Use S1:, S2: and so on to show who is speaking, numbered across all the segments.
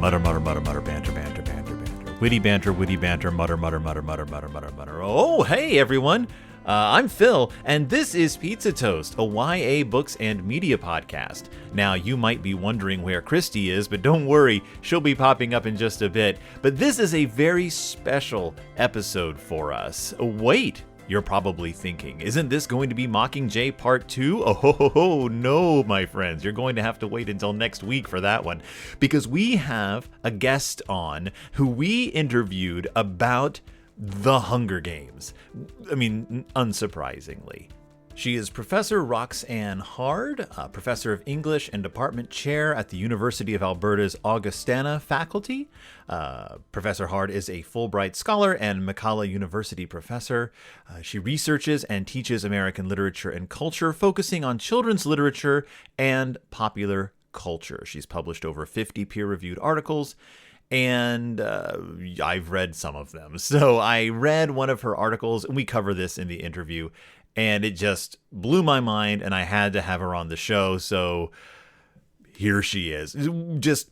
S1: Mutter, mutter, mutter, mutter, banter, banter, banter, banter. Witty banter, mutter, mutter, mutter, mutter, mutter, mutter, mutter. Oh, hey, everyone. I'm Phil, and this is Pizza Toast, a YA books and media podcast. Now, you might be wondering where Christy is, but don't worry, she'll be popping up in just a bit. But this is a very special episode for us. Wait, you're probably thinking, isn't this going to be Mockingjay Part 2? Oh, no, my friends. You're going to have to wait until next week for that one, because we have a guest on who we interviewed about The Hunger Games. I mean, unsurprisingly. She is Professor Roxanne Harde, Professor of English and Department Chair at the University of Alberta's Augustana faculty. Professor Harde is a Fulbright Scholar and Macala University Professor. She researches and teaches American literature and culture, focusing on children's literature and popular culture. She's published over 50 peer-reviewed articles, and I've read some of them. So I read one of her articles, and we cover this in the interview, and it just blew my mind, and I had to have her on the show. So here she is. Just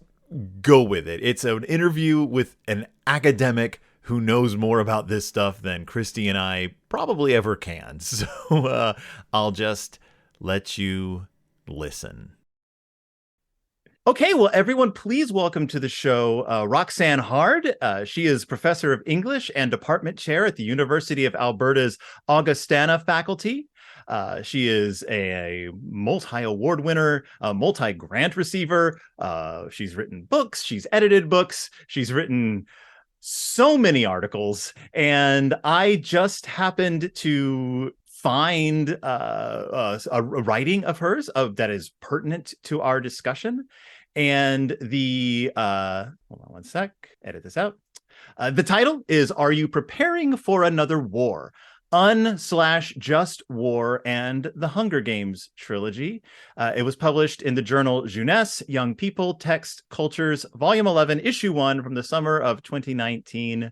S1: go with it. It's an interview with an academic who knows more about this stuff than Christy and I probably ever can. So I'll just let you listen. Okay, well, everyone, please welcome to the show Roxanne Harde. She is Professor of English and Department Chair at the University of Alberta's Augustana faculty. She is a multi-award winner, a multi-grant receiver. She's written books, she's edited books, she's written so many articles, and I just happened to find a writing of hers that is pertinent to our discussion. And the hold on one sec, edit this out. The title is "Are You Preparing for Another War? /Just War and the Hunger Games Trilogy." It was published in the journal Jeunesse, Young People, Text, Cultures, Volume 11, Issue 1 from the summer of 2019.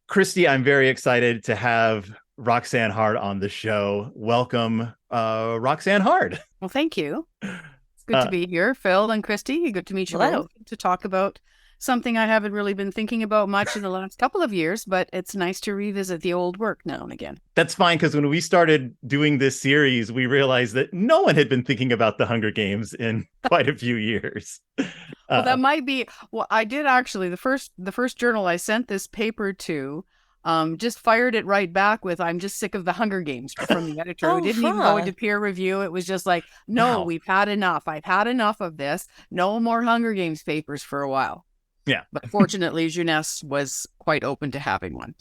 S1: Christy, I'm very excited to have Roxanne Harde on the show. Welcome, Roxanne Harde.
S2: Well, thank you. It's good to be here, Phil and Christy. Good to meet you both, to talk about something I haven't really been thinking about much in the last couple of years, but it's nice to revisit the old work now and again.
S1: That's fine, because when we started doing this series, we realized that no one had been thinking about the Hunger Games in quite a few years.
S2: Well, that might be. Well, I did actually. The first journal I sent this paper to just fired it right back with, "I'm just sick of the Hunger Games," from the editor.
S3: Oh,
S2: who didn't even go into peer review. It was just like, no, We've had enough. I've had enough of this. No more Hunger Games papers for a while.
S1: Yeah.
S2: But fortunately, Jeunesse was quite open to having one.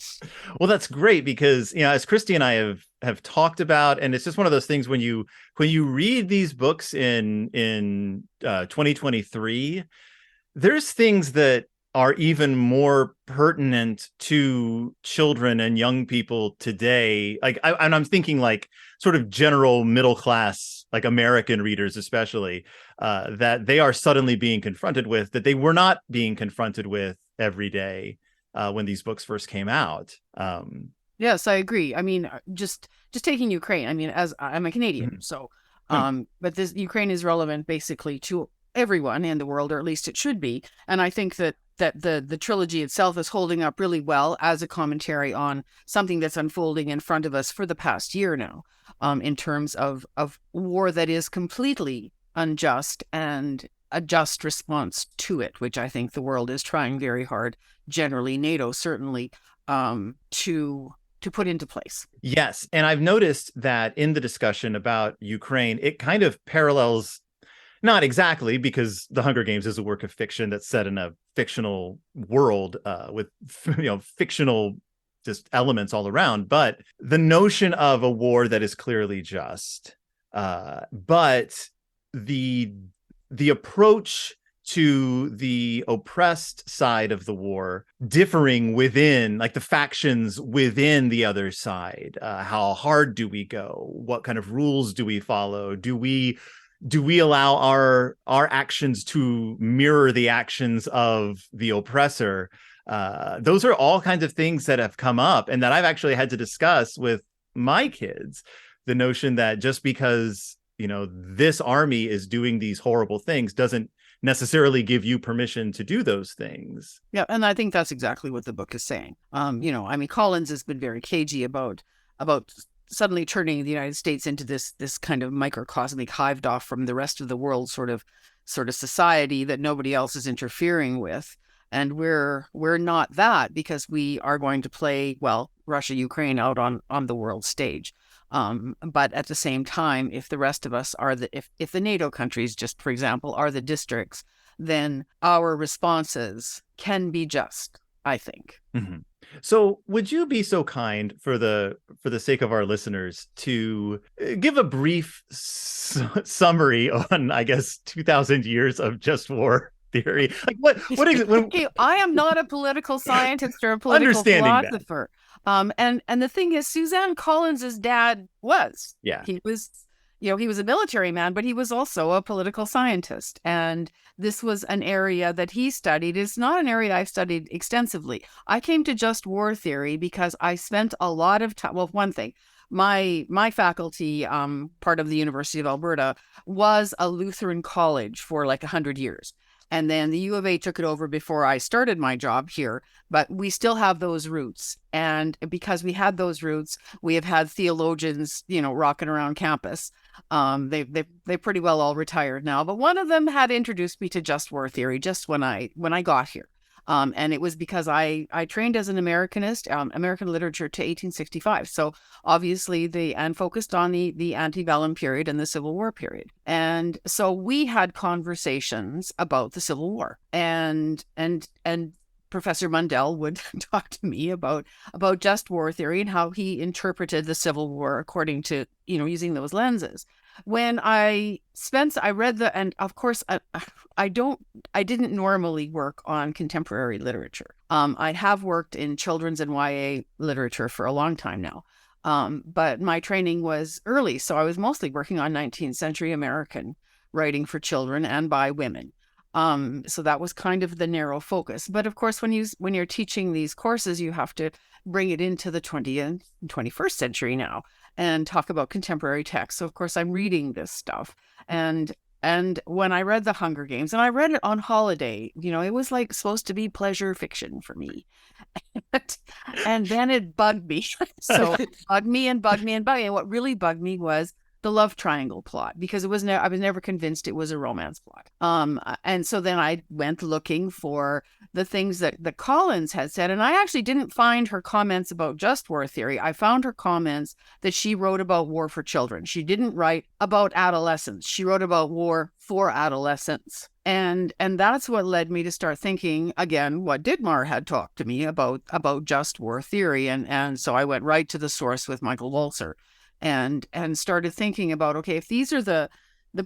S1: Well, that's great, because, you know, as Christy and I have talked about, and it's just one of those things when you read these books in 2023, there's things that are even more pertinent to children and young people today. Like, I'm thinking like sort of general middle class, like American readers, especially, that they are suddenly being confronted with, that they were not being confronted with every day when these books first came out.
S2: Yes, I agree. I mean, just taking Ukraine. I mean, as I'm a Canadian, so, but this Ukraine is relevant basically to everyone in the world, or at least it should be. And I think that the trilogy itself is holding up really well as a commentary on something that's unfolding in front of us for the past year now, in terms of war that is completely unjust and a just response to it, which I think the world is trying very hard, generally, NATO certainly, to put into place.
S1: Yes. And I've noticed that in the discussion about Ukraine, it kind of parallels, not exactly, because The Hunger Games is a work of fiction that's set in a fictional world with, fictional just elements all around, but the notion of a war that is clearly just, but the approach to the oppressed side of the war differing within, like the factions within the other side. How hard do we go? What kind of rules do we follow? Do we allow our actions to mirror the actions of the oppressor? Those are all kinds of things that have come up and that I've actually had to discuss with my kids. The notion that just because, this army is doing these horrible things doesn't necessarily give you permission to do those things.
S2: Yeah, and I think that's exactly what the book is saying. Collins has been very cagey about suddenly turning the United States into this kind of microcosmic hived off from the rest of the world sort of society that nobody else is interfering with. And we're not that, because we are going to play, well, Russia, Ukraine out on the world stage. But at the same time, if the rest of us are if the NATO countries, just for example, are the districts, then our responses can be just, I think.
S1: Mm-hmm. So would you be so kind, for the sake of our listeners, to give a brief summary on, I guess, 2,000 years of just war theory? Like
S2: Okay, I am not a political scientist or a political philosopher. And the thing is, Suzanne Collins's dad was.
S1: Yeah.
S2: He was, he was a military man, but he was also a political scientist. And this was an area that he studied. It's not an area I've studied extensively. I came to just war theory because I spent a lot of time. Well, one thing, my faculty, part of the University of Alberta, was a Lutheran college for like 100 years. And then the U of A took it over before I started my job here, but we still have those roots. And because we had those roots, we have had theologians, rocking around campus. They pretty well all retired now, but one of them had introduced me to just war theory just when I got here. And it was because I trained as an Americanist, American literature to 1865. So obviously and focused on the antebellum period and the Civil War period. And so we had conversations about the Civil War, and Professor Mundell would talk to me about just war theory and how he interpreted the Civil War according to, using those lenses. When I read and of course, I didn't normally work on contemporary literature. I have worked in children's and YA literature for a long time now. But my training was early, so I was mostly working on 19th century American writing for children and by women. So that was kind of the narrow focus. But of course, when you're teaching these courses, you have to bring it into the 20th and 21st century now and talk about contemporary texts. So of course, I'm reading this stuff. And when I read The Hunger Games, and I read it on holiday, it was like supposed to be pleasure fiction for me. And then it bugged me. So it bugged me and bugged me and bugged me. And what really bugged me was the love triangle plot, because I was never convinced it was a romance plot. And so then I went looking for the things that Collins had said, and I actually didn't find her comments about just war theory. I found her comments that she wrote about war for children. She didn't write about adolescence. She wrote about war for adolescents. And that's what led me to start thinking again what Dittmar had talked to me about just war theory. And so I went right to the source with Michael Walzer. And started thinking about, okay, if these are the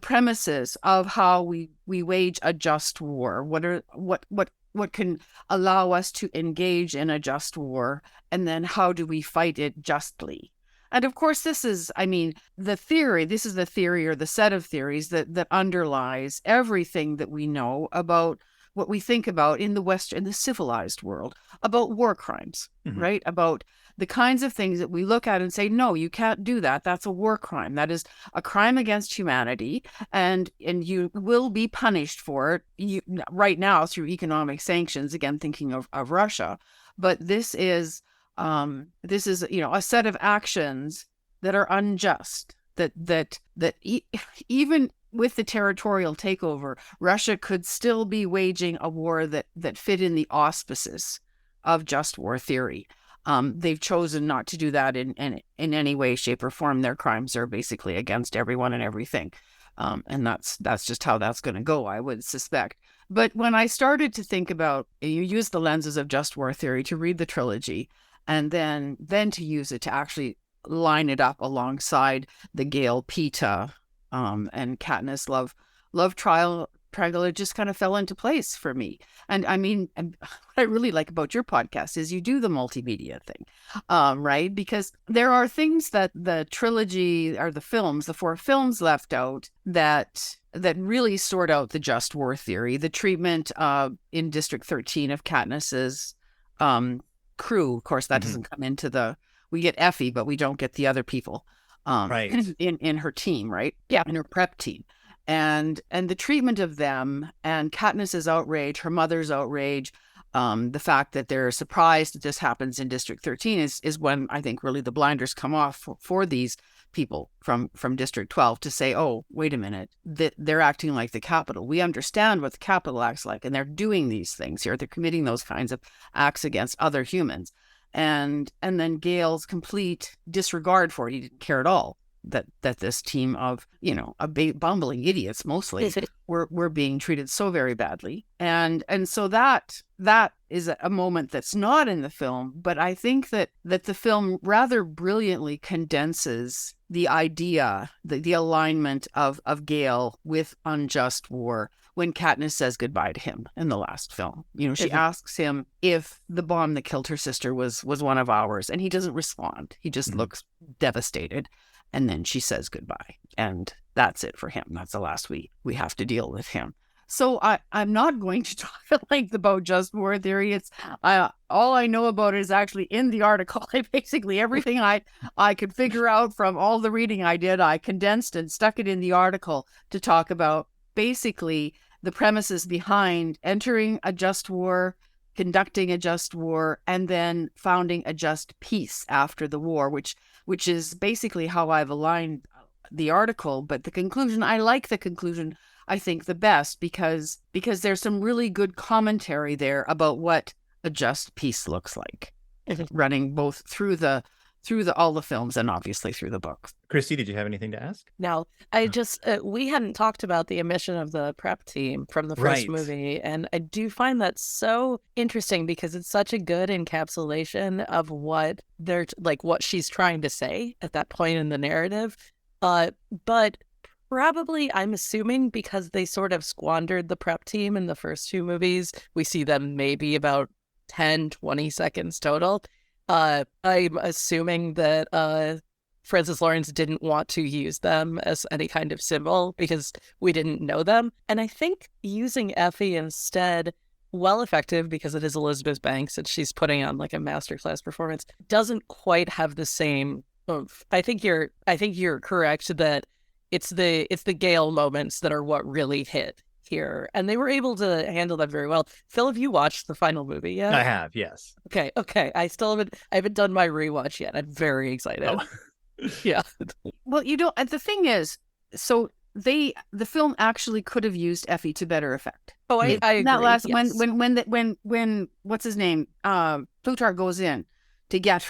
S2: premises of how we wage a just war, what can allow us to engage in a just war, and then how do we fight it justly? And of course, this is the theory or the set of theories that underlies everything that we know about what we think about in the civilized world, about war crimes, mm-hmm. right? About the kinds of things that we look at and say, no, you can't do that. That's a war crime. That is a crime against humanity, and you will be punished for it right now through economic sanctions, again, thinking of Russia. But this is a set of actions that are unjust, that even with the territorial takeover, Russia could still be waging a war that fit in the auspices of just war theory. They've chosen not to do that in any way, shape, or form. Their crimes are basically against everyone and everything. And that's just how that's going to go, I would suspect. But when I started to think about, you use the lenses of just war theory to read the trilogy, and then to use it to actually line it up alongside the Gale Pita and Katniss love triangle, it just kind of fell into place for me. And what I really like about your podcast is you do the multimedia thing, right? Because there are things that the trilogy or the 4 films left out that really sort out the just war theory. The treatment in District 13 of Katniss's crew, of course, that mm-hmm. doesn't come into we get Effie, but we don't get the other people right. in her team, right? Yeah, in her prep team. and the treatment of them, and Katniss's outrage, her mother's outrage, the fact that they're surprised that this happens in District 13 is when I think really the blinders come off for these people from District 12 to say, oh, wait a minute, they're acting like the Capitol. We understand what the Capitol acts like, and they're doing these things here. They're committing those kinds of acts against other humans. And then Gale's complete disregard for it. He didn't care at all that this team of, bumbling idiots mostly were being treated so very badly. And so that is a moment that's not in the film, but I think that the film rather brilliantly condenses the idea, the alignment of Gale with unjust war when Katniss says goodbye to him in the last film. She asks him if the bomb that killed her sister was one of ours, and he doesn't respond. He just looks devastated. And then she says goodbye. And that's it for him. That's the last we have to deal with him. So I'm not going to talk at length about just war theory. It's all I know about it is actually in the article. Basically everything I could figure out from all the reading I did, I condensed and stuck it in the article to talk about basically the premises behind entering a just war, conducting a just war, and then founding a just peace after the war, which is basically how I've aligned the article. But the conclusion, I like the conclusion, I think, the best because there's some really good commentary there about what a just peace looks like, running both through all the films and obviously through the books.
S1: Christy, did you have anything to ask?
S3: No, I just, we hadn't talked about the omission of the prep team from the first movie. And I do find that so interesting because it's such a good encapsulation of what what she's trying to say at that point in the narrative. But probably, I'm assuming, because they sort of squandered the prep team in the first two movies, we see them maybe about 10, 20 seconds total. I'm assuming that Francis Lawrence didn't want to use them as any kind of symbol because we didn't know them. And I think using Effie instead, while effective because it is Elizabeth Banks and she's putting on like a masterclass performance, doesn't quite have the same oomph. I think you're correct that it's the Gale moments that are what really hit here, and they were able to handle that very well. Phil, have you watched the final movie yet?
S1: I have, yes.
S3: Okay. I haven't done my rewatch yet. I'm very excited.
S1: Oh.
S3: Yeah.
S2: Well, the thing is, so the film actually could have used Effie to better effect.
S3: Oh, I agree.
S2: That last
S3: yes.
S2: when what's his name, Plutarch goes in to get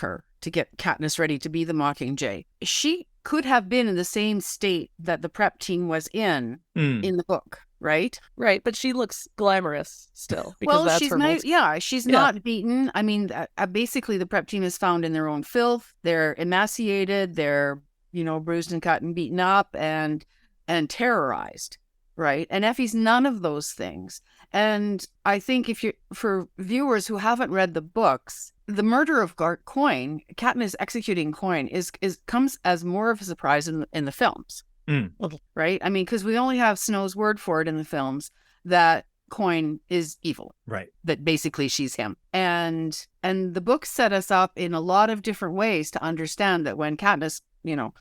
S2: Katniss ready to be the Mockingjay. She could have been in the same state that the prep team was in the book. Right, but she looks glamorous still. Because that's she's
S3: her
S2: she's not beaten. I mean, basically, the prep team is found in their own filth. They're emaciated. They're bruised and cut and beaten up and terrorized. Right, and Effie's none of those things. And I think for viewers who haven't read the books, the murder of Coin, Katniss executing Coin, comes as more of a surprise in the films. Right? I mean, because we only have Snow's word for it in the films that Coin is evil.
S1: Right.
S2: That basically she's him. And the books set us up in a lot of different ways to understand that when Katniss,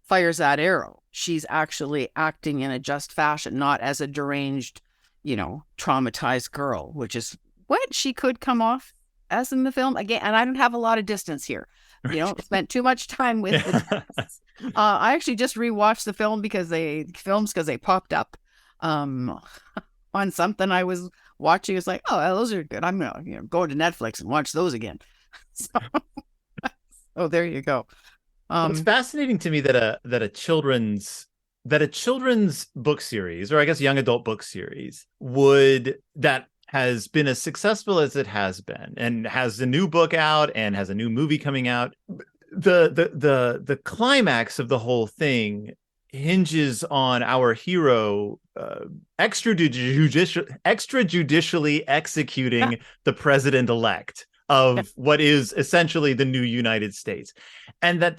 S2: fires that arrow, she's actually acting in a just fashion, not as a deranged, traumatized girl, which is what she could come off as in the film. Again, and I don't have a lot of distance here. Spent too much time with it. I actually just rewatched the film because they popped up on something I was watching. It's like, oh, those are good. I'm gonna go to Netflix and watch those again. So there you go.
S1: It's fascinating to me that a children's book series, or I guess young adult book series, that has been as successful as it has been and has a new book out and has a new movie coming out. The climax of the whole thing hinges on our hero extrajudicially executing the president-elect of what is essentially the new United States, and that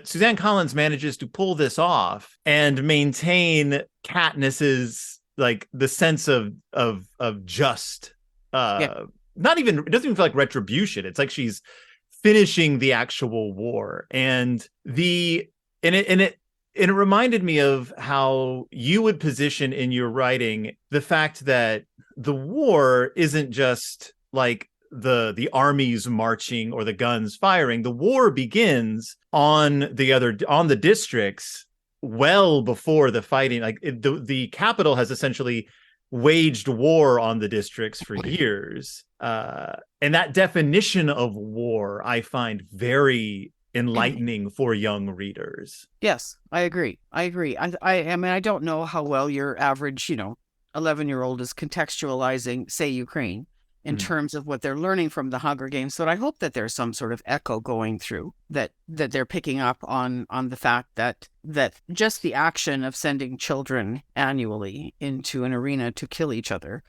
S1: Suzanne Collins manages to pull this off and maintain Katniss's the sense of just not even, it doesn't even feel like retribution. It's like she's finishing the actual war, and it And it reminded me of how you would position in your writing the fact that the war isn't just like the armies marching or the guns firing. The war begins on the districts well before the fighting. Like the capital has essentially waged war on the districts for years. And that definition of war I find very enlightening for young readers.
S2: Yes, I agree. I mean, I don't know how well your average, 11-year-old is contextualizing, say, Ukraine in terms of what they're learning from the Hunger Games. But I hope that there's some sort of echo going through that they're picking up on the fact that just the action of sending children annually into an arena to kill each other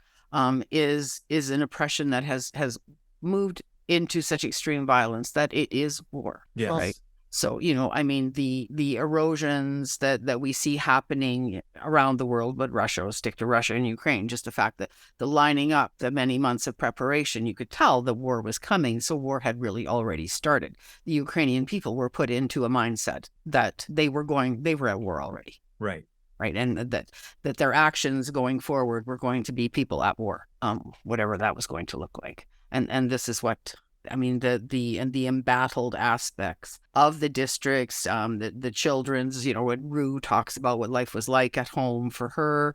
S2: is an oppression that has moved into such extreme violence that it is war.
S1: Yes.
S2: Right. So, I mean, the erosions that we see happening around the world, but Russia, will stick to Russia and Ukraine, just the fact that the lining up, the many months of preparation, you could tell the war was coming. So war had really already started. The Ukrainian people were put into a mindset that they were at war already.
S1: Right.
S2: Right. And that their actions going forward were going to be people at war, whatever that was going to look like. And this is what, I mean, the embattled aspects of the districts, the children's, when Rue talks about what life was like at home for her,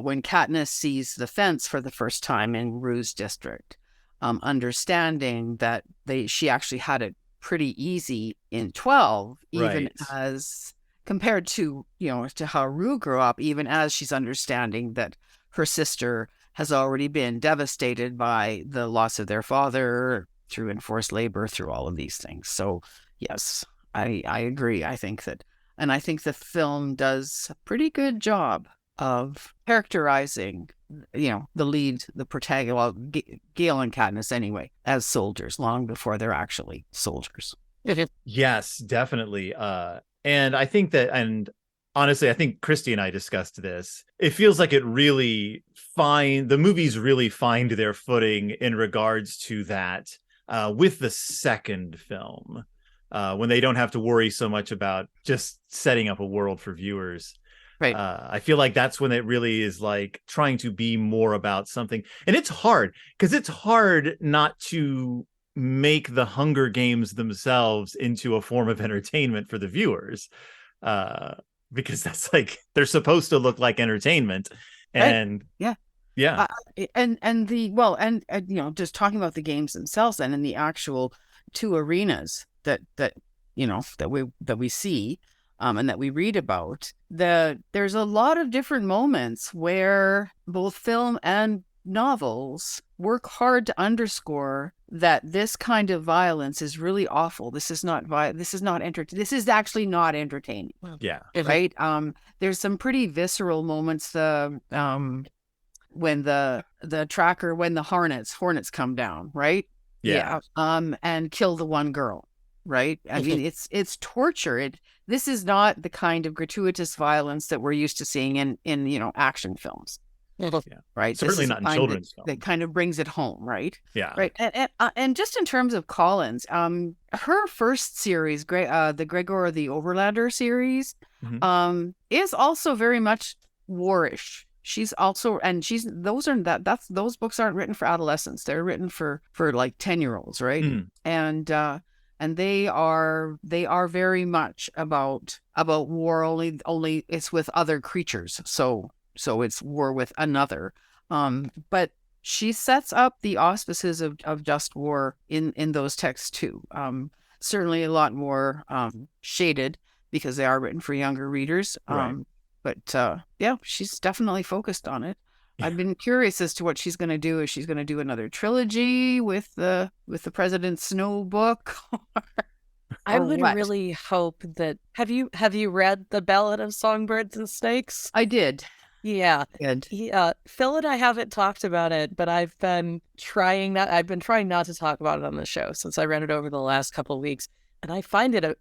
S2: when Katniss sees the fence for the first time in Rue's district, understanding that she actually had it pretty easy in 12, even
S1: right.
S2: as compared to, to how Rue grew up, even as she's understanding that her sister has already been devastated by the loss of their father through enforced labor, through all of these things. So yes, I agree. I think the film does a pretty good job of characterizing, the lead, the protagonist, well, Gale and Katniss anyway, as soldiers long before they're actually soldiers.
S1: Yes, definitely. And I think that, and honestly, I think Christy and I discussed this. It feels like the movies really find their footing in regards to that with the second film, when they don't have to worry so much about just setting up a world for viewers.
S2: Right.
S1: I feel like that's when it really is like trying to be more about something. And it's hard because it's hard not to make the Hunger Games themselves into a form of entertainment for the viewers. Because that's like, they're supposed to look like entertainment. And
S2: right.
S1: Yeah.
S2: Just talking about the games themselves and in the actual two arenas that we see and that we read about, there's a lot of different moments where both film and novels work hard to underscore that this kind of violence is really awful. This is actually not entertaining.
S1: Yeah.
S2: Right. There's some pretty visceral moments. When the hornets come down, right?
S1: Yeah.
S2: And kill the one girl, right? I mean, it's torture. This is not the kind of gratuitous violence that we're used to seeing in action films.
S1: Yeah.
S2: Right.
S1: Certainly not in children's films.
S2: That kind of brings it home, right?
S1: Yeah.
S2: Right. And just in terms of Collins, her first series, the Gregor the Overlander series, is also very much warish. She's also, and those books aren't written for adolescents. They're written for like 10-year-olds, right? And they are very much about war. Only it's with other creatures. So it's war with another. But she sets up the auspices of just war in those texts too. Certainly a lot more shaded because they are written for younger readers.
S1: Right.
S2: But she's definitely focused on it. Yeah. I've been curious as to what she's going to do. Is she's going to do another trilogy with the President Snow book?
S3: I would really hope that. Have you read The Ballad of Songbirds and Snakes?
S2: I did.
S3: Yeah.
S2: Good.
S3: Phil and I haven't talked about it, but I've been trying not to talk about it on the show since I read it over the last couple of weeks, and I find it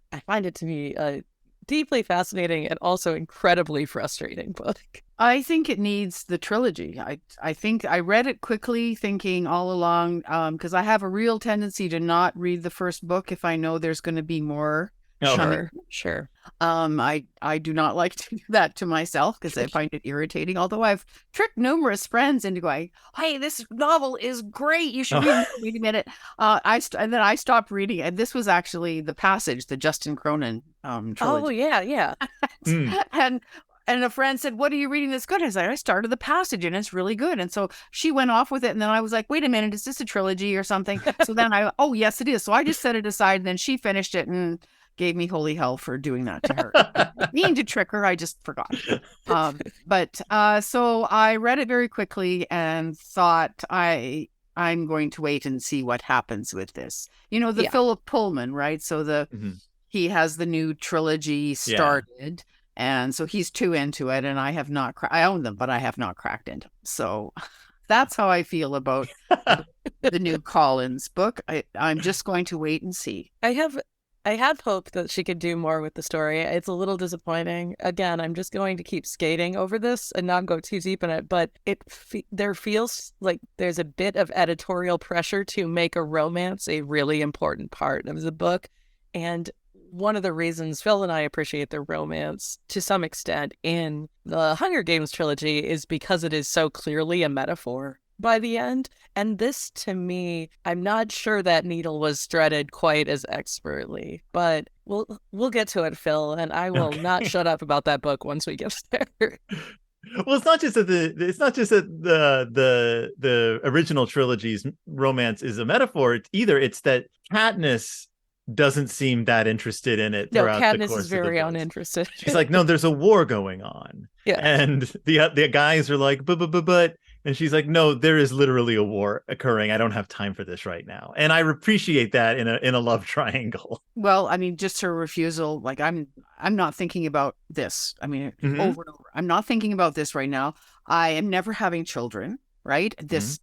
S3: to be a deeply fascinating and also incredibly frustrating book.
S2: I think it needs the trilogy. I think I read it quickly, thinking all along, because I have a real tendency to not read the first book if I know there's going to be more.
S3: Sure. Sure.
S2: I do not like to do that to myself because I find it irritating. Although I've tricked numerous friends into going, "Hey, this novel is great. You should read it." Wait a minute. And then I stopped reading, and this was actually The Passage, the Justin Cronin trilogy.
S3: Oh yeah.
S2: And a friend said, "What are you reading that's good?" I said, "I started The Passage, and it's really good." And so she went off with it, and then I was like, "Wait a minute, is this a trilogy or something?" So then oh yes, it is. So I just set it aside, and then she finished it and gave me holy hell for doing that to her. Mean to trick her, I just forgot. So I read it very quickly and thought I'm going to wait and see what happens with this. Philip Pullman, right? So he has the new trilogy started. And so he's too into it, and I have not. I own them, but I have not cracked into them. So that's how I feel about the new Collins book. I'm just going to wait and see.
S3: I have hope that she could do more with the story. It's a little disappointing. Again, I'm just going to keep skating over this and not go too deep in it. But there feels like there's a bit of editorial pressure to make a romance a really important part of the book, and one of the reasons Phil and I appreciate the romance to some extent in the Hunger Games trilogy is because it is so clearly a metaphor by the end. And this, to me, I'm not sure that needle was threaded quite as expertly, but we'll get to it, Phil, and I will not shut up about that book once we get there.
S1: Well, it's not just that the original trilogy's romance is a metaphor either. It's that Katniss doesn't seem that interested in it throughout the course of the books.
S3: Katniss is very uninterested.
S1: She's like, no, there's a war going on.
S3: Yeah.
S1: And the guys are like, but, and she's like, no, there is literally a war occurring. I don't have time for this right now. And I appreciate that in a love triangle.
S2: Well, I mean, just her refusal, like I'm not thinking about this. I mean, over and over. I'm not thinking about this right now. I am never having children, right? This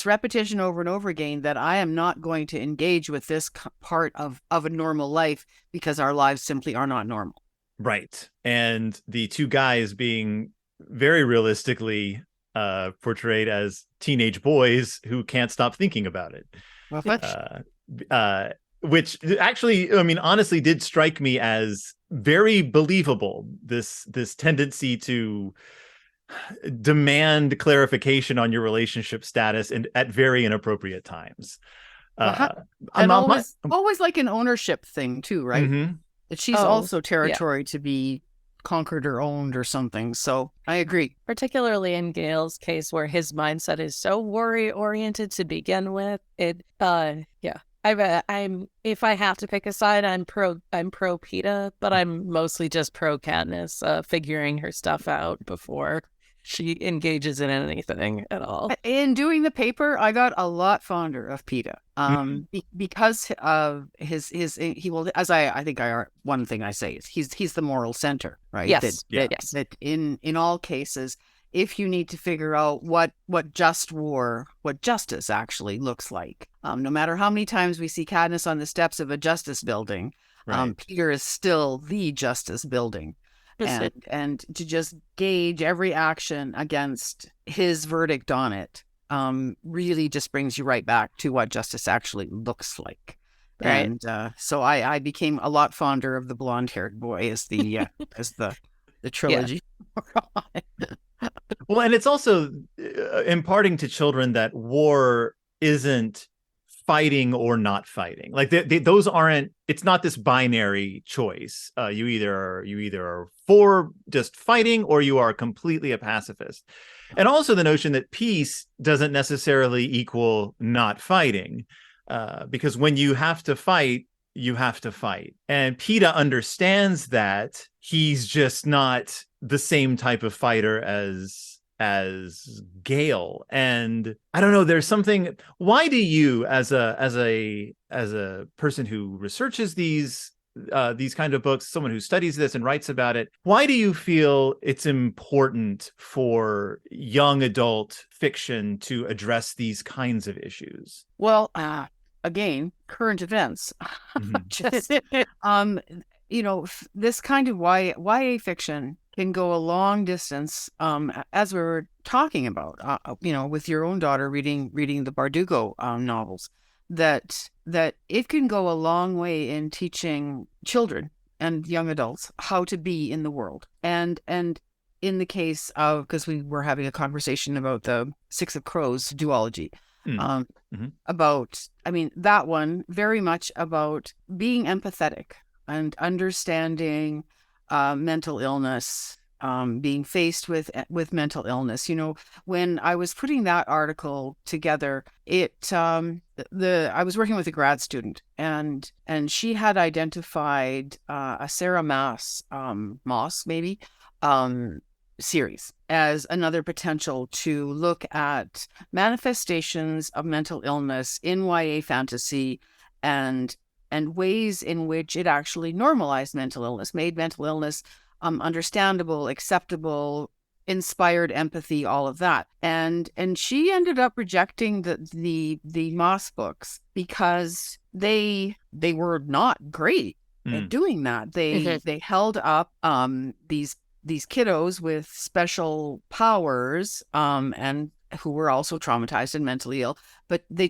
S2: repetition over and over again that I am not going to engage with this part of a normal life because our lives simply are not normal.
S1: Right. And the two guys being very realistically portrayed as teenage boys who can't stop thinking about it. Which actually, I mean, honestly did strike me as very believable. This tendency to demand clarification on your relationship status and at very inappropriate times.
S2: And always like an ownership thing too, right?
S1: Mm-hmm.
S2: That she's also territory to be conquered or owned or something. So I agree.
S3: Particularly in Gale's case where his mindset is so worry oriented to begin with. I'm if I have to pick a side, I'm pro Peeta, but I'm mostly just pro Katniss, figuring her stuff out before she engages in anything at all.
S2: In doing the paper, I got a lot fonder of Peeta, because of he will, as I think one thing I say is he's the moral center, right?
S3: Yes.
S2: That in all cases, if you need to figure out what justice actually looks like, no matter how many times we see Katniss on the steps of a justice building, right. Peter is still the justice building. And to just gauge every action against his verdict on it really just brings you right back to what justice actually looks like. Right. And so I became a lot fonder of the blonde-haired boy as the trilogy.
S1: Well, and it's also imparting to children that war isn't fighting or not fighting. Like those aren't. It's not this binary choice. You either are for just fighting or you are completely a pacifist. And also the notion that peace doesn't necessarily equal not fighting, because when you have to fight, you have to fight. And Peeta understands that. He's just not the same type of fighter as Gale. And I don't know, there's something. Why do you, as a person who researches these kind of books, someone who studies this and writes about it, why do you feel it's important for young adult fiction to address these kinds of issues?
S2: Well, again, current events. Just this kind of YA fiction can go a long distance, as we were talking about, with your own daughter reading the Bardugo novels, that it can go a long way in teaching children and young adults how to be in the world. And in the case of, because we were having a conversation about the Six of Crows duology, about, I mean, that one very much about being empathetic and understanding mental illness, being faced with mental illness. You know, when I was putting that article together, I was working with a grad student, and she had identified a Sarah Moss maybe series as another potential to look at manifestations of mental illness in YA fantasy, and ways in which it actually normalized mental illness, made mental illness understandable, acceptable, inspired empathy, all of that. And she ended up rejecting the Moss books because they were not great at doing that. They held up these kiddos with special powers, and who were also traumatized and mentally ill, but they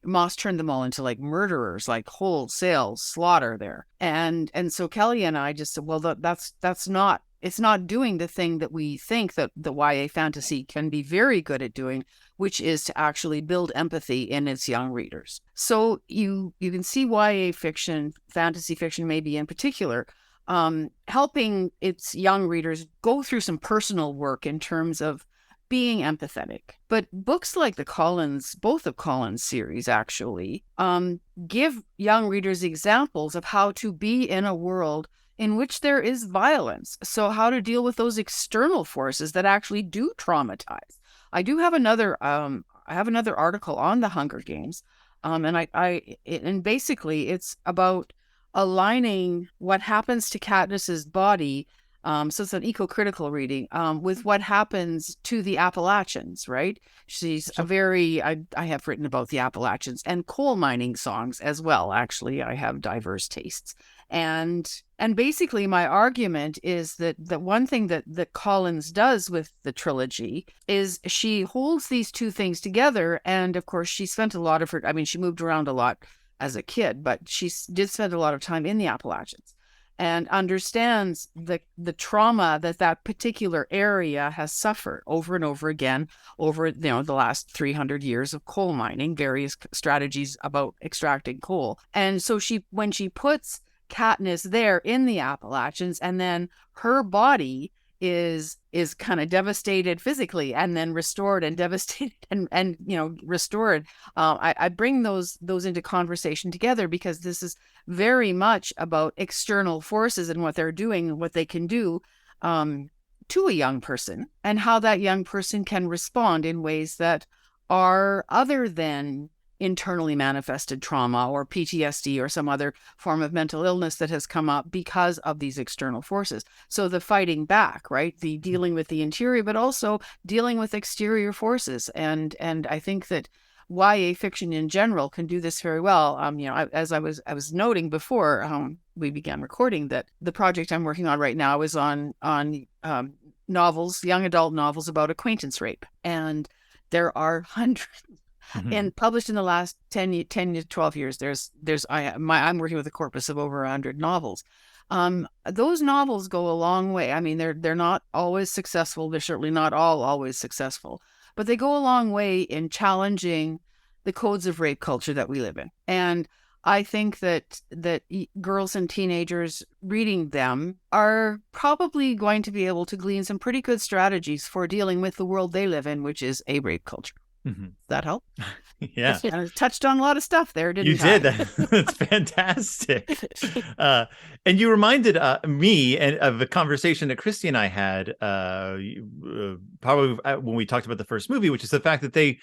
S2: Moss turned them all into like murderers, like wholesale slaughter there. And so Kelly and I just said, well, that's not, it's not doing the thing that we think that the YA fantasy can be very good at doing, which is to actually build empathy in its young readers. So you can see YA fiction, fantasy fiction maybe in particular, helping its young readers go through some personal work in terms of being empathetic. But books like both of Collins' series actually, give young readers examples of how to be in a world in which there is violence. So how to deal with those external forces that actually do traumatize. I do have another article on the Hunger Games, and basically it's about aligning what happens to Katniss's body. So it's an eco-critical reading, with what happens to the Appalachians, right? She's I have written about the Appalachians and coal mining songs as well. Actually, I have diverse tastes. And basically my argument is that the one thing that Collins does with the trilogy is she holds these two things together. And of course, she spent a lot of she moved around a lot as a kid, but she did spend a lot of time in the Appalachians, and understands the trauma that particular area has suffered over and over again over the last 300 years of coal mining, various strategies about extracting coal. And so when she puts Katniss there in the Appalachians, and then her body is kind of devastated physically and then restored and devastated and restored. I bring those into conversation together because this is very much about external forces and what they're doing and what they can do to a young person, and how that young person can respond in ways that are other than internally manifested trauma or PTSD or some other form of mental illness that has come up because of these external forces. So the fighting back, right? The dealing with the interior, but also dealing with exterior forces. And I think that YA fiction in general can do this very well. As I was noting before we began recording, that the project I'm working on right now is on novels, young adult novels about acquaintance rape. And there are hundreds. And published in the last 10 to 12 years, I'm working with a corpus of over 100 novels. Those novels go a long way. I mean, they're not always successful. They're certainly not always successful, but they go a long way in challenging the codes of rape culture that we live in. And I think that girls and teenagers reading them are probably going to be able to glean some pretty good strategies for dealing with the world they live in, which is a rape culture. Does that help?
S1: Yeah.
S2: I touched on a lot of stuff there, didn't I?
S1: You did. That's fantastic. And you reminded me of a conversation that Christy and I had probably when we talked about the first movie, which is the fact that they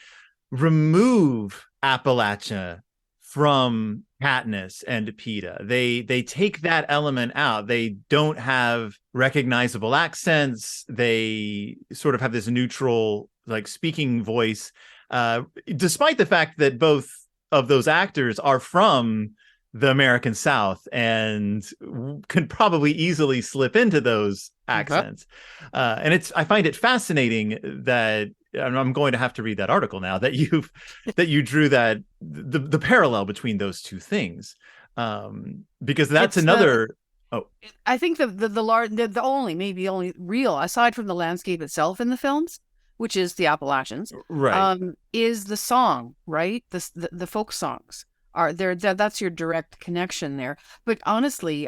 S1: remove Appalachia from Katniss and Peeta. They take that element out. They don't have recognizable accents. They sort of have this neutral, like, speaking voice, despite the fact that both of those actors are from the American South and could probably easily slip into those accents. And I find it fascinating that, and I'm going to have to read that article now, that you drew that the parallel between those two things, because that's Oh,
S2: I think the only real, aside from the landscape itself in the films, which is the Appalachians,
S1: right.
S2: is the song, right? The folk songs are there. That's your direct connection there. But honestly,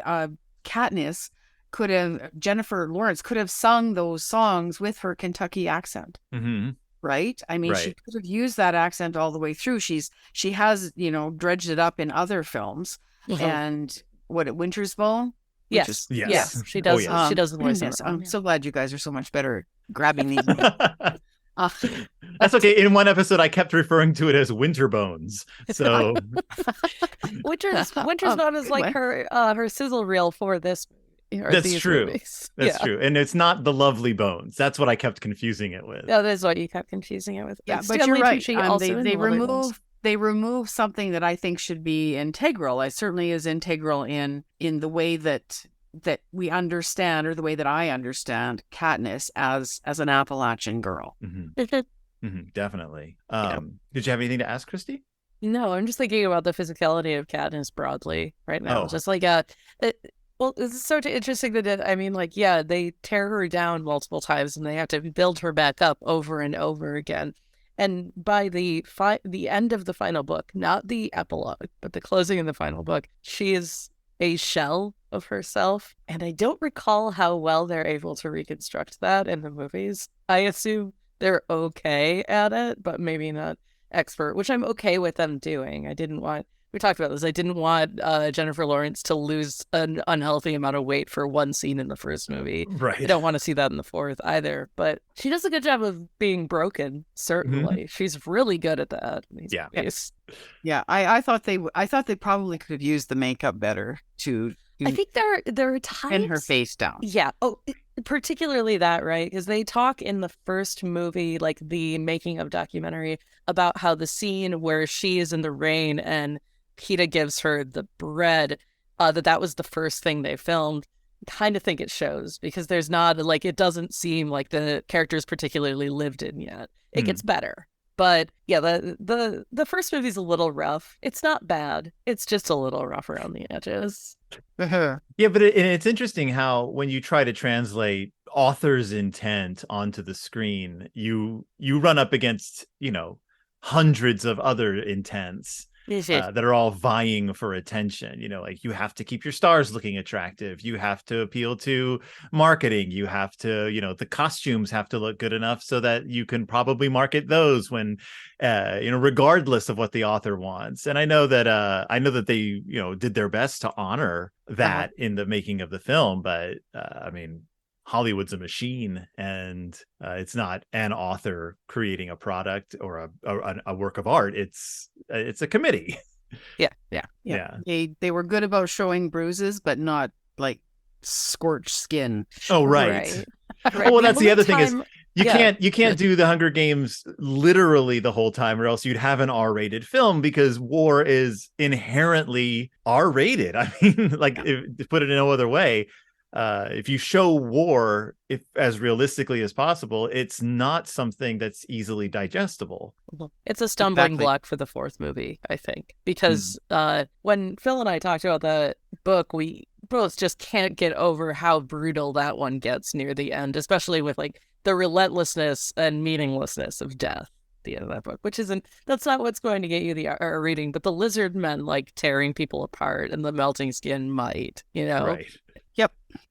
S2: Jennifer Lawrence could have sung those songs with her Kentucky accent.
S1: Mm-hmm.
S2: Right? I mean, she
S1: Right.
S2: could have used that accent all the way through. She has, dredged it up in other films. And Winter's Bone?
S3: Yes.
S1: Yes.
S3: Yeah, she does.
S1: Oh, yes.
S3: She does the voice.
S2: Yes, I'm so glad you guys are so much better at grabbing these. Uh,
S1: That's okay. In one episode, I kept referring to it as Winter Bones. So
S3: Winter's Bone is like her sizzle reel for this.
S1: That's true.
S3: Movies.
S1: That's true. And it's not the Lovely Bones. That's what I kept confusing it with.
S3: Yeah, that's what you kept confusing it with.
S2: Yeah, but you're right. They remove something that I think should be integral. It certainly is integral in the way that we understand, or the way that I understand Katniss as an Appalachian girl.
S1: Definitely. Did you have anything to ask, Christy?
S3: No, I'm just thinking about the physicality of Katniss broadly right now. Just like well, it's so interesting that I mean, like, yeah, they tear her down multiple times and they have to build her back up over and over again. And by the end of the final book, not the epilogue, but the closing of the final book, she is a shell of herself. And I don't recall how well they're able to reconstruct that in the movies. I assume they're okay at it, but maybe not expert, which I'm okay with them doing. We talked about this. I didn't want Jennifer Lawrence to lose an unhealthy amount of weight for one scene in the first movie.
S1: Right.
S3: I don't want to see that in the fourth either. But she does a good job of being broken. Certainly, she's really good at that.
S1: Yeah.
S2: Yeah. I thought they probably could have used the makeup better to.
S3: I think there are times
S2: pin her face down.
S3: Yeah. Oh, particularly that, right? Because they talk in the first movie, like the making of documentary, about how the scene where she is in the rain and Peeta gives her the bread, that was the first thing they filmed. Kind of think it shows, because there's not, like, it doesn't seem like the character's particularly lived in yet. It gets better. But yeah, the first movie's a little rough. It's not bad. It's just a little rough around the edges.
S1: Yeah, but it's interesting how when you try to translate author's intent onto the screen, you run up against, hundreds of other intents that are all vying for attention. Like, you have to keep your stars looking attractive. You have to appeal to marketing. You have to, the costumes have to look good enough so that you can probably market those when, regardless of what the author wants. And I know that they, did their best to honor that in the making of the film. But I mean, Hollywood's a machine, and it's not an author creating a product or a work of art. It's a committee.
S2: Yeah. They were good about showing bruises, but not like scorched skin.
S1: Oh, right. Oh, well, that's the other thing is you can't do the Hunger Games literally the whole time, or else you'd have an R-rated film, because war is inherently R-rated. I mean, like, to put it in no other way. If you show war as realistically as possible, it's not something that's easily digestible.
S3: It's a stumbling block for the fourth movie, I think, because when Phil and I talked about the book, we both just can't get over how brutal that one gets near the end, especially with like the relentlessness and meaninglessness of death at the end of that book, that's not what's going to get you the R reading, but the lizard men like tearing people apart and the melting skin might,
S1: Right.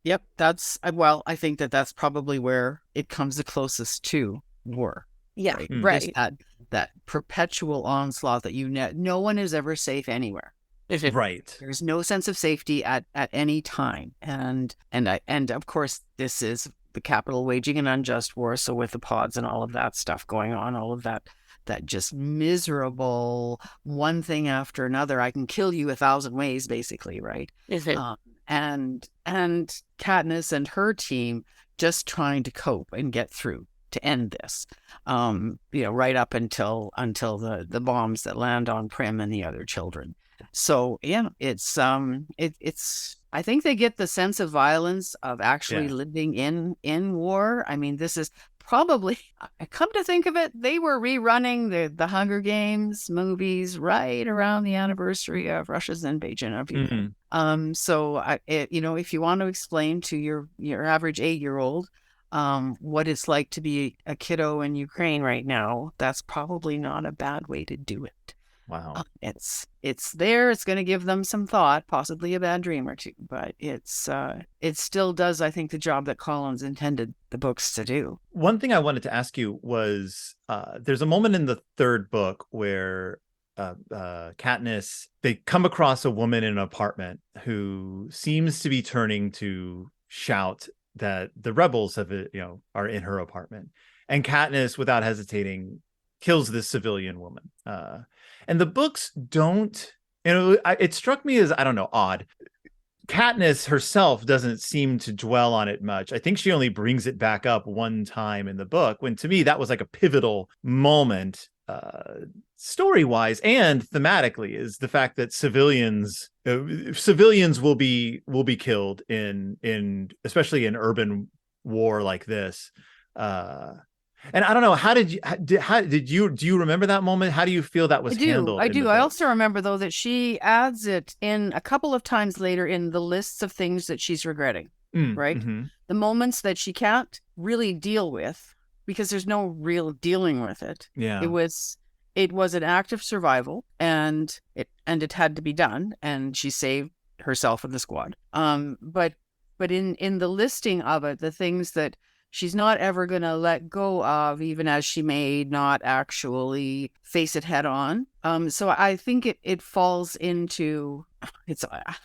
S2: Yep. That's, well, I think that's probably where it comes the closest to war.
S3: Yeah,
S2: right. That perpetual onslaught that no one is ever safe anywhere.
S1: Right.
S2: There's no sense of safety at any time. And of course, this is the capital waging an unjust war. So with the pods and all of that stuff going on, all of that just miserable one thing after another, I can kill you 1,000 ways, basically, right?
S3: Is it?
S2: And Katniss and her team just trying to cope and get through to end this, right up until the bombs that land on Prim and the other children. So yeah, it's I think they get the sense of violence of actually living in war. I mean, this is probably, come to think of it, they were rerunning the Hunger Games movies right around the anniversary of Russia's invasion of Ukraine. So if you want to explain to your average 8-year-old what it's like to be a kiddo in Ukraine right now, that's probably not a bad way to do it.
S1: Wow.
S2: It's there. It's going to give them some thought, possibly a bad dream or two, but it still does, I think, the job that Collins intended the books to do.
S1: One thing I wanted to ask you was, there's a moment in the third book where Katniss, they come across a woman in an apartment who seems to be turning to shout that the rebels are in her apartment, and Katniss, without hesitating, kills this civilian woman. And the books don't, it struck me as, I don't know, odd. Katniss herself doesn't seem to dwell on it much. I think she only brings it back up one time in the book, when to me that was like a pivotal moment, story-wise and thematically, is the fact that civilians will be killed in especially in urban war like this. And I don't know, do you remember that moment? How do you feel that was handled?
S2: I do. I also remember, though, that she adds it in a couple of times later in the lists of things that she's regretting, right? Mm-hmm. The moments that she can't really deal with because there's no real dealing with it.
S1: Yeah.
S2: It was an act of survival, and it had to be done, and she saved herself and the squad. But in the listing of it, the things that she's not ever going to let go of, even as she may not actually face it head on. So I think it falls into,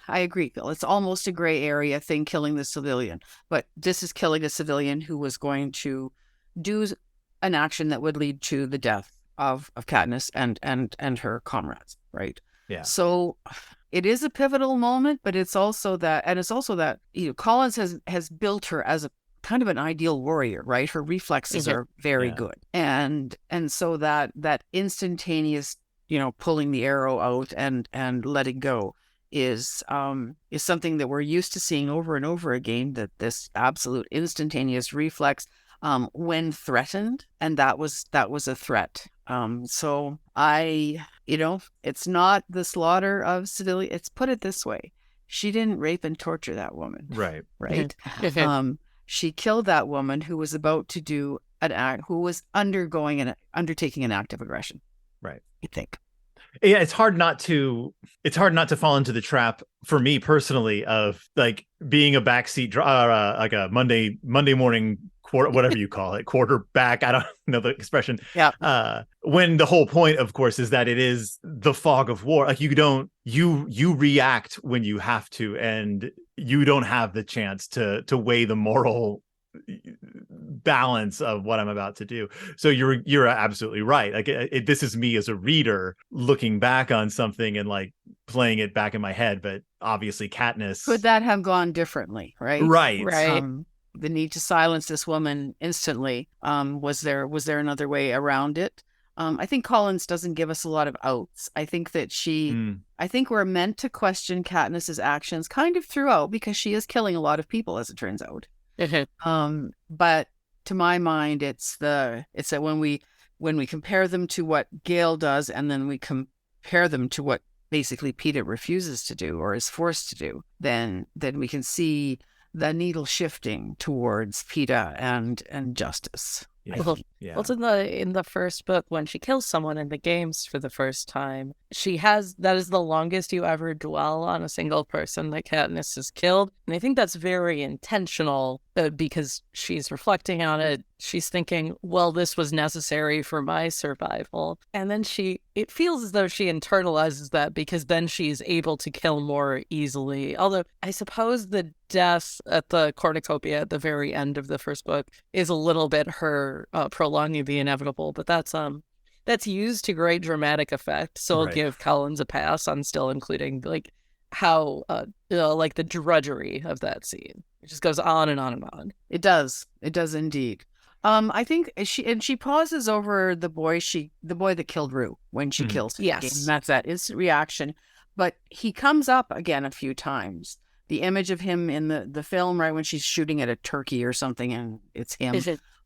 S2: I agree, Phil, it's almost a gray area thing, killing the civilian. But this is killing a civilian who was going to do an action that would lead to the death of Katniss and her comrades, right?
S1: Yeah.
S2: So it is a pivotal moment, but it's also that Collins has built her as a kind of an ideal warrior, right? Her reflexes are very good. And so that instantaneous, pulling the arrow out and letting go is something that we're used to seeing over and over again, that this absolute instantaneous reflex when threatened, and that was a threat. So it's not the slaughter of civilians. It's, put it this way, she didn't rape and torture that woman.
S1: Right.
S2: Right. She killed that woman who was about to do an act, who was undertaking an act of aggression.
S1: Right.
S2: I think.
S1: Yeah, it's hard not to fall into the trap, for me personally, of like being a backseat like a Monday morning whatever you call it, quarterback. I don't know the expression.
S2: Yeah.
S1: When the whole point, of course, is that it is the fog of war. Like you react when you have to, and you don't have the chance to weigh the moral balance of what I'm about to do. So you're absolutely right. Like this is me as a reader looking back on something and like playing it back in my head. But obviously, Katniss,
S2: could that have gone differently? Right.
S3: Right.
S2: The need to silence this woman instantly. Was there another way around it? I think Collins doesn't give us a lot of outs. I think that I think we're meant to question Katniss's actions kind of throughout, because she is killing a lot of people, as it turns out. But to my mind, it's that when we compare them to what Gale does, and then we compare them to what basically Peeta refuses to do or is forced to do, then we can see the needle shifting towards Peeta and justice.
S1: Yeah.
S3: Well, it's in the first book, when she kills someone in the games for the first time, that is the longest you ever dwell on a single person that Katniss has killed. And I think that's very intentional, because she's reflecting on it. She's thinking, well, this was necessary for my survival. And then it feels as though she internalizes that, because then she's able to kill more easily. Although I suppose the death at the cornucopia at the very end of the first book is a little bit her prolonging the inevitable, but that's used to great dramatic effect. So I'll give Collins a pass on still including like how like the drudgery of that scene. It just goes on and on and on.
S2: It does indeed. I think she pauses over the boy that killed Rue when she kills him.
S3: Yes,
S2: and that's that instant reaction. But he comes up again a few times. The image of him in the film, right when she's shooting at a turkey or something, and it's him.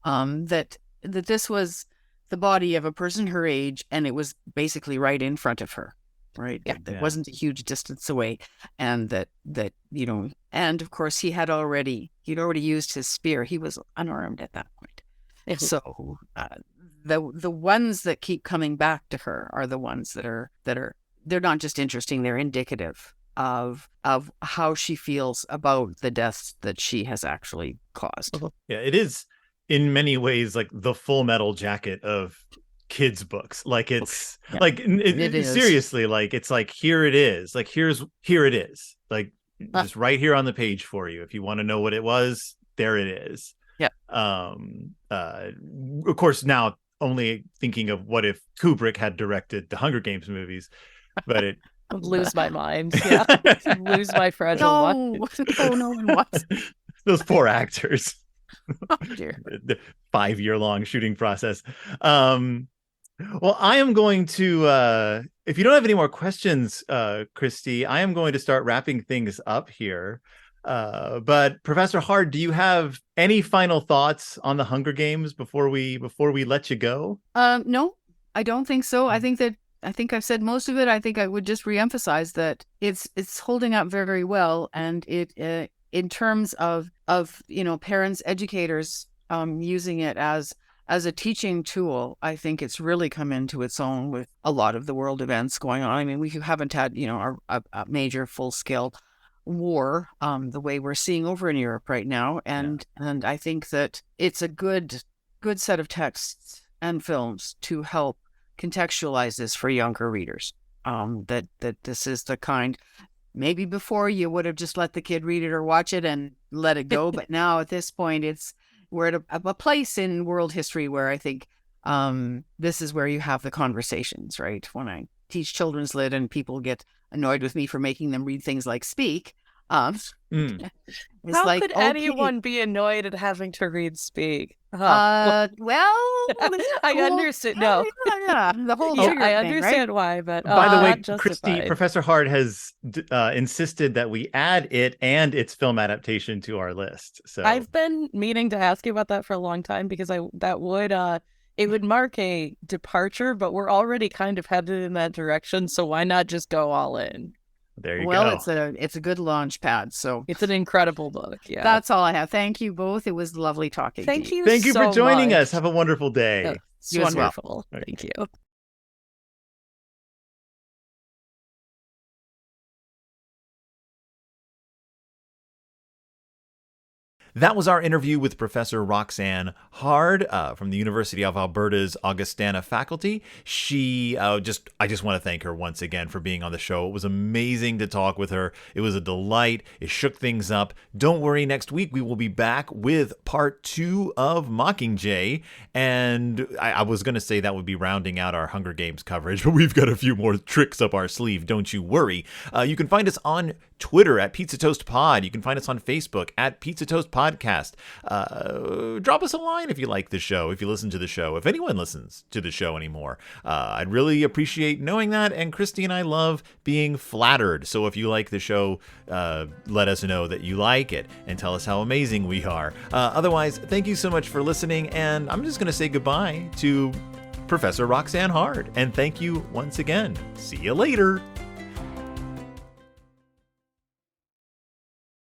S2: that this was the body of a person her age, and it was basically right in front of her, right?
S3: Yeah.
S2: It wasn't a huge distance away, and that and of course he'd already used his spear. He was unarmed at that point. So the ones that keep coming back to her are the ones that are they're not just interesting, they're indicative of how she feels about the deaths that she has actually caused.
S1: Yeah, it is in many ways like the Full Metal Jacket of kids books. Like it's like it is. Seriously, like it's like here it is. Like here it is. Like just right here on the page for you. If you want to know what it was, there it is.
S2: Yeah.
S1: Of course, now only thinking of what if Kubrick had directed the Hunger Games movies, but it
S3: I'd lose my mind. Yeah, lose my fragile mind.
S2: No one was.
S1: Those poor actors.
S2: Oh, dear.
S1: The 5-year-long shooting process. Well, I am going to, if you don't have any more questions, Christy, I am going to start wrapping things up here. But Professor Harde, do you have any final thoughts on the Hunger Games before we let you go?
S2: No, I don't think so. I think I've said most of it. I think I would just reemphasize that it's holding up very, very well, and it in terms of parents, educators using it as a teaching tool, I think it's really come into its own with a lot of the world events going on. I mean, we haven't had a major full scale war the way we're seeing over in Europe right now, and I think that it's a good set of texts and films to help contextualize this for younger readers. That this is the kind, maybe before you would have just let the kid read it or watch it and let it go, but now at this point we're at a place in world history where I think this is where you have the conversations, right? When I teach children's lit and people get annoyed with me for making them read things like Speak.
S3: How could anyone be annoyed at having to read Speak?
S2: Well,
S3: I understand. No,
S2: the whole
S3: I understand
S2: right?
S3: why, but
S1: by the way, Christy, Professor Harde has insisted that we add it and its film adaptation to our list. So
S3: I've been meaning to ask you about that for a long time because it would mark a departure, but we're already kind of headed in that direction. So why not just go all in?
S1: There you go.
S2: Well, it's a good launch pad. So
S3: it's an incredible book. Yeah,
S2: that's all I have. Thank you both. It was lovely talking.
S3: Thank
S2: to you.
S1: Thank you
S3: so
S1: for joining
S3: much.
S1: us. Have a wonderful day.
S3: It's wonderful.
S1: Well.
S3: Thank you.
S1: That was our interview with Professor Roxanne Harde from the University of Alberta's Augustana faculty. I just want to thank her once again for being on the show. It was amazing to talk with her. It was a delight. It shook things up. Don't worry, next week we will be back with part 2 of Mockingjay. And I was going to say that would be rounding out our Hunger Games coverage, but we've got a few more tricks up our sleeve. Don't you worry. You can find us on Twitter at Pizza Toast Pod. You can find us on Facebook at Pizza Toast Podcast. Drop us a line if you like the show, if you listen to the show, if anyone listens to the show anymore. I'd really appreciate knowing that, and Christy and I love being flattered. So if you like the show, let us know that you like it and tell us how amazing we are. Otherwise, thank you so much for listening, and I'm just going to say goodbye to Professor Roxanne Harde, and thank you once again. See you later.